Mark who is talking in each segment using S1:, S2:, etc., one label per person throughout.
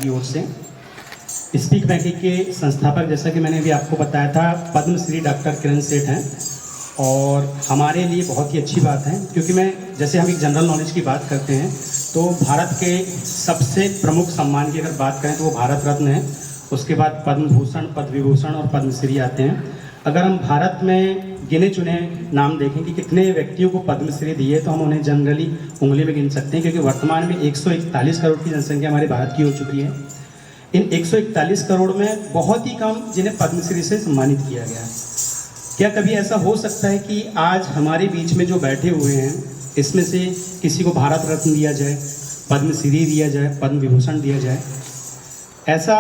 S1: की ओर से speak Maggi के संस्थापक, जैसा कि मैंने अभी आपको बताया था, पद्मश्री डॉक्टर किरण सेठ हैं। और हमारे लिए बहुत ही अच्छी बात है, क्योंकि जैसे हम एक जनरल नॉलेज की बात करते हैं तो भारत के सबसे प्रमुख सम्मान की अगर बात करें तो वो भारत रत्न है। उसके बाद पद्म भूषण, पद्म विभूषण और पद्मश्री आते हैं। अगर हम भारत में गिने चुने नाम देखें कि कितने व्यक्तियों को पद्मश्री दी है, तो हम उन्हें जनरली उंगली में गिन सकते हैं, क्योंकि वर्तमान में 141 करोड़ की जनसंख्या हमारे भारत की हो चुकी है। इन 141 करोड़ में बहुत ही कम जिन्हें पद्मश्री से सम्मानित किया गया है। क्या कभी ऐसा हो सकता है कि आज हमारे बीच में जो बैठे हुए हैं इसमें से किसी को भारत रत्न दिया जाए, पद्मश्री दिया जाए, पद्म विभूषण दिया जाए? ऐसा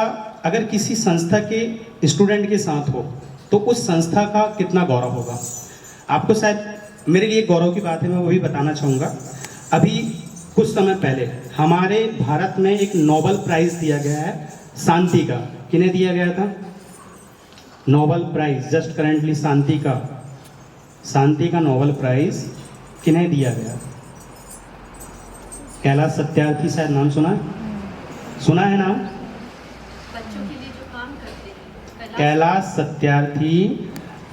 S1: अगर किसी संस्था के स्टूडेंट के साथ हो तो उस संस्था का कितना गौरव होगा। आपको शायद, मेरे लिए गौरव की बात है, मैं वो भी बताना चाहूँगा। अभी कुछ समय पहले हमारे भारत में एक नोबेल प्राइज़ दिया गया है शांति का। किन्हें दिया गया था नोबेल प्राइज़? जस्ट करेंटली शांति का नोबेल प्राइज़ किन्हें दिया गया? कैलाश सत्यार्थी, शायद नाम सुना है नाम?
S2: बच्चों के लिए जो काम करते हैं,
S1: कैलाश सत्यार्थी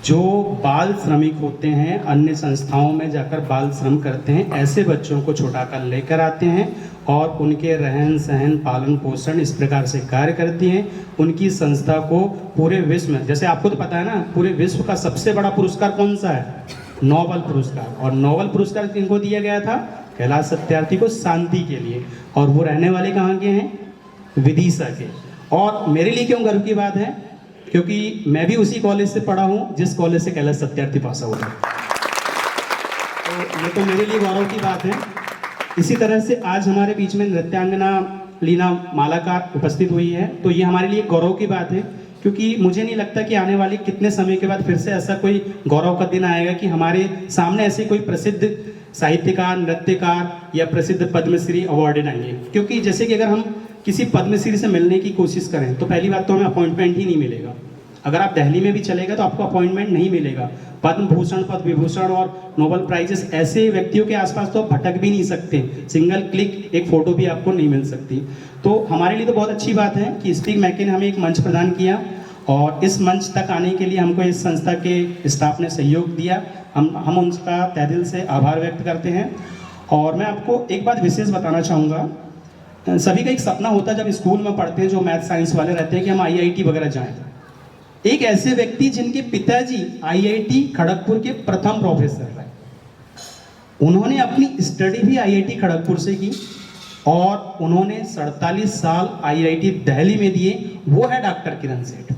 S1: जो बाल श्रमिक होते हैं, अन्य संस्थाओं में जाकर बाल श्रम करते हैं, ऐसे बच्चों को छुड़ाकर लेकर आते हैं और उनके रहन सहन, पालन पोषण इस प्रकार से कार्य करती हैं। उनकी संस्था को पूरे विश्व में, जैसे आपको तो पता है ना, पूरे विश्व का सबसे बड़ा पुरस्कार कौन सा है? नोबेल पुरस्कार। और नोबेल पुरस्कार किनको दिया गया था? कैलाश सत्यार्थी को, शांति के लिए। और वो रहने वाले कहाँ के हैं? विदिशा के। और मेरे लिए क्यों गर्व की बात है? क्योंकि मैं भी उसी कॉलेज से पढ़ा हूँ जिस कॉलेज से कैलाश सत्यार्थी पास आउट है। तो ये तो मेरे लिए गौरव की बात है। इसी तरह से आज हमारे बीच में नृत्यांगना लीना मालाकार उपस्थित हुई है, तो ये हमारे लिए गौरव की बात है, क्योंकि मुझे नहीं लगता कि आने वाले कितने समय के बाद फिर से ऐसा कोई गौरव का दिन आएगा कि हमारे सामने ऐसे कोई प्रसिद्ध साहित्यकार, नृत्यकार या प्रसिद्ध पद्मश्री अवार्डेड आएंगे। क्योंकि जैसे कि अगर हम किसी पद्मश्री से मिलने की कोशिश करें तो पहली बात तो हमें अपॉइंटमेंट ही नहीं मिलेगा। अगर आप दिल्ली में भी चले गए तो आपको अपॉइंटमेंट नहीं मिलेगा। पद्म भूषण, पद्म विभूषण और नोबेल प्राइजेस, ऐसे व्यक्तियों के आसपास तो आप भटक भी नहीं सकते। सिंगल क्लिक एक फोटो भी आपको नहीं मिल सकती। तो हमारे लिए तो बहुत अच्छी बात है कि स्पीक मैगी ने हमें एक मंच प्रदान किया, और इस मंच तक आने के लिए हमको इस संस्था के स्टाफ ने सहयोग दिया। हम उनका तहे दिल से आभार व्यक्त करते हैं। और मैं आपको एक बात विशेष बताना चाहूँगा। सभी का एक सपना होता है जब स्कूल में पढ़ते हैं, जो मैथ साइंस वाले रहते हैं, कि हम IIT वगैरह जाएं। एक ऐसे व्यक्ति जिनके पिताजी IIT खड़गपुर के प्रथम प्रोफेसर रहे, उन्होंने अपनी स्टडी भी IIT खड़गपुर से की और उन्होंने 47 साल IIT दिल्ली में दिए। वो है डॉक्टर किरण सेठ।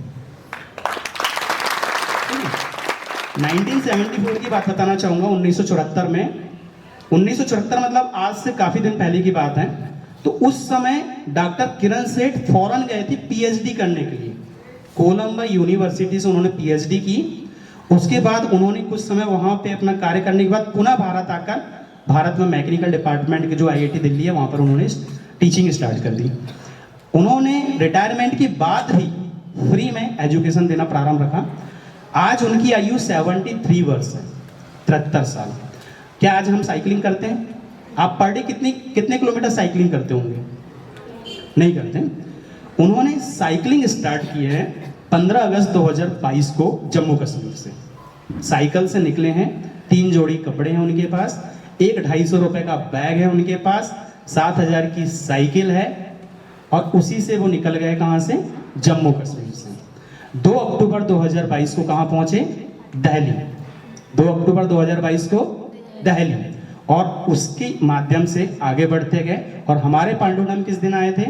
S1: 1974 की बात बताना चाहूँगा। 1974 में, 1974 मतलब आज से काफ़ी दिन पहले की बात है। तो उस समय डॉक्टर किरण सेठ फॉरेन गए थे PhD करने के लिए। कोलंबा यूनिवर्सिटी से उन्होंने PhD की। उसके बाद उन्होंने कुछ समय वहाँ पे अपना कार्य करने के बाद पुनः भारत आकर भारत में मैकेनिकल डिपार्टमेंट के जो IIT दिल्ली है वहाँ पर उन्होंने टीचिंग स्टार्ट कर दी। उन्होंने रिटायरमेंट के बाद भी फ्री में एजुकेशन देना प्रारंभ रखा। आज उनकी आयु 73 वर्ष है, 73 साल। क्या आज हम साइकिलिंग करते हैं? आप पर डे कितने किलोमीटर साइकिलिंग करते होंगे? नहीं करते। उन्होंने साइकिलिंग स्टार्ट की है 15 अगस्त 2022 को जम्मू कश्मीर से। साइकिल से निकले हैं, 3 जोड़ी कपड़े हैं उनके पास, एक 250 रुपए का बैग है उनके पास, 7000 की साइकिल है, और उसी से वो निकल गए कहाँ से? जम्मू कश्मीर से। 2 अक्टूबर 2022 को कहाँ पहुंचे? दिल्ली। 2 अक्टूबर 2022 को दिल्ली। और उसके माध्यम से आगे बढ़ते गए। और हमारे पांडुनाम किस दिन आए थे?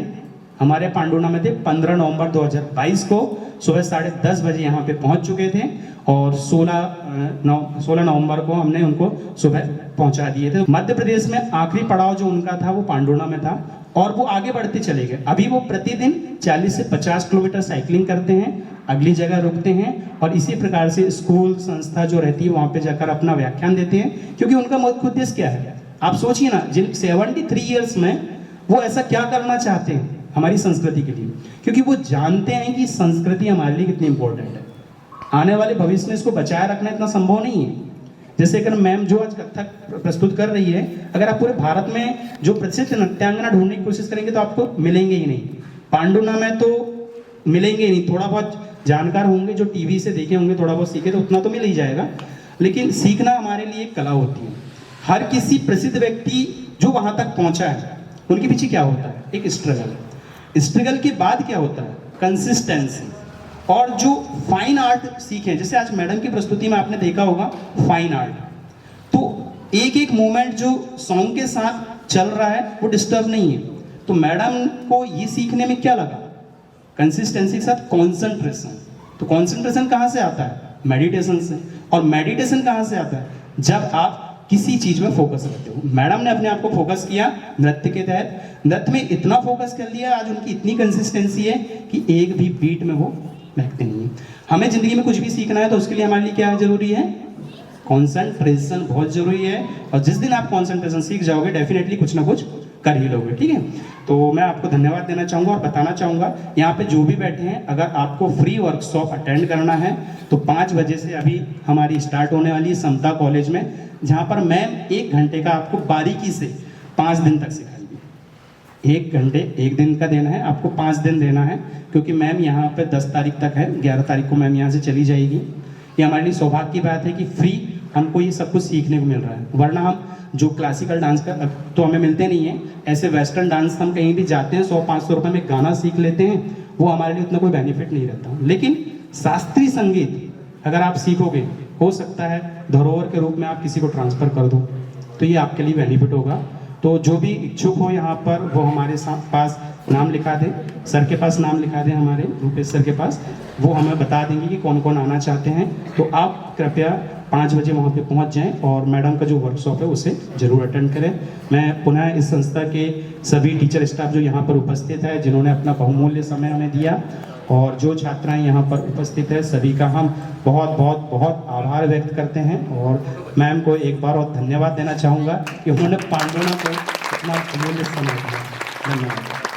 S1: हमारे पांडुनाम में थे 15 नवंबर 2022 को सुबह 10:30 बजे यहाँ पे पहुँच चुके थे, और 16 नवंबर को हमने उनको सुबह पहुँचा दिए थे। मध्य प्रदेश में आखिरी पड़ाव जो उनका था वो पांडुना में था, और वो आगे बढ़ते चले गए। अभी वो प्रतिदिन 40 से 50 किलोमीटर साइकिलिंग करते हैं, अगली जगह रुकते हैं, और इसी प्रकार से स्कूल संस्था जो रहती है वहाँ पे जाकर अपना व्याख्यान देते हैं। क्योंकि उनका मुख्य उद्देश्य क्या है? आप सोचिए ना, जिन 73 ईयर्स में वो ऐसा क्या करना चाहते हैं हमारी संस्कृति के लिए, क्योंकि वो जानते हैं कि संस्कृति हमारे लिए कितनी इंपॉर्टेंट है। आने वाले भविष्य में इसको बचाए रखना इतना संभव नहीं है। जैसे अगर मैम जो आज कथक प्रस्तुत कर रही है, अगर आप पूरे भारत में जो प्रसिद्ध नृत्यांगना ढूंढने की कोशिश करेंगे तो आपको मिलेंगे ही नहीं। पांडुना में तो मिलेंगे नहीं, थोड़ा बहुत जानकार होंगे जो टीवी से देखे होंगे, थोड़ा बहुत सीखे तो उतना तो मिल ही जाएगा, लेकिन सीखना हमारे लिए एक कला होती है। हर किसी प्रसिद्ध व्यक्ति जो वहां तक पहुंचा है उनके पीछे क्या होता है, एक स्ट्रगल। स्ट्रगल के बाद क्या होता है, कंसिस्टेंसी। और जो फाइन आर्ट सीखे, जैसे आज मैडम की प्रस्तुति में आपने देखा होगा फाइन आर्ट, तो एक एक मोमेंट जो सॉन्ग के साथ चल रहा है वो डिस्टर्ब नहीं है। तो मैडम को ये सीखने में क्या लगा, कंसिस्टेंसी के साथ कॉन्सेंट्रेशन। तो कॉन्सेंट्रेशन कहाँ से आता है, मेडिटेशन से। और मेडिटेशन कहाँ से आता है, जब आप किसी चीज में फोकस रखते हो। मैडम ने अपने आप को फोकस किया नृत्य के तहत, नृत्य में इतना फोकस कर लिया, आज उनकी इतनी कंसिस्टेंसी है कि एक भी बीट में वो बहकते नहीं है। हमें जिंदगी में कुछ भी सीखना है तो उसके लिए हमारे लिए क्या जरूरी है, कॉन्सेंट्रेशन बहुत जरूरी है। और जिस दिन आप कॉन्सेंट्रेशन सीख जाओगे डेफिनेटली कुछ ना कुछ कर ही लोगे, ठीक है। तो मैं आपको धन्यवाद देना चाहूँगा और बताना चाहूँगा यहाँ पे जो भी बैठे हैं, अगर आपको फ्री वर्कशॉप अटेंड करना है तो 5 बजे से अभी हमारी स्टार्ट होने वाली है समता कॉलेज में, जहाँ पर मैम 1 घंटे का आपको बारीकी से 5 दिन तक सिखाएंगे। 1 घंटे 1 दिन का देना है, आपको 5 दिन देना है, क्योंकि मैम यहाँ पे 10 तारीख तक है, 11 तारीख को मैम यहाँ से चली जाएगी। ये हमारे लिए सौभाग्य की बात है कि फ्री हमको ये सब कुछ सीखने को मिल रहा है, वरना हम जो क्लासिकल डांस का तो हमें मिलते नहीं है, ऐसे वेस्टर्न डांस हम कहीं भी जाते हैं 100-500 रुपये में गाना सीख लेते हैं, वो हमारे लिए उतना कोई बेनिफिट नहीं रहता। लेकिन शास्त्रीय संगीत अगर आप सीखोगे, हो सकता है धरोहर के रूप में आप किसी को ट्रांसफर कर दो, तो ये आपके लिए बेनिफिट होगा। तो जो भी इच्छुक हो यहाँ पर वो हमारे पास नाम लिखा दे, सर के पास नाम लिखा दे, हमारे रूपेश सर के पास, वो हमें बता देंगे कि कौन कौन आना चाहते हैं। तो आप कृपया 5 बजे वहाँ पे पहुँच जाएं और मैडम का जो वर्कशॉप है उसे जरूर अटेंड करें। मैं पुनः इस संस्था के सभी टीचर स्टाफ जो यहाँ पर उपस्थित है, जिन्होंने अपना बहुमूल्य समय हमें दिया, और जो छात्राएं यहाँ पर उपस्थित है, सभी का हम बहुत बहुत बहुत आभार व्यक्त करते हैं। और मैम को एक बार और धन्यवाद देना चाहूँगा कि उन्होंने पांडुना को इतना अमूल्य समय दिया। धन्यवाद।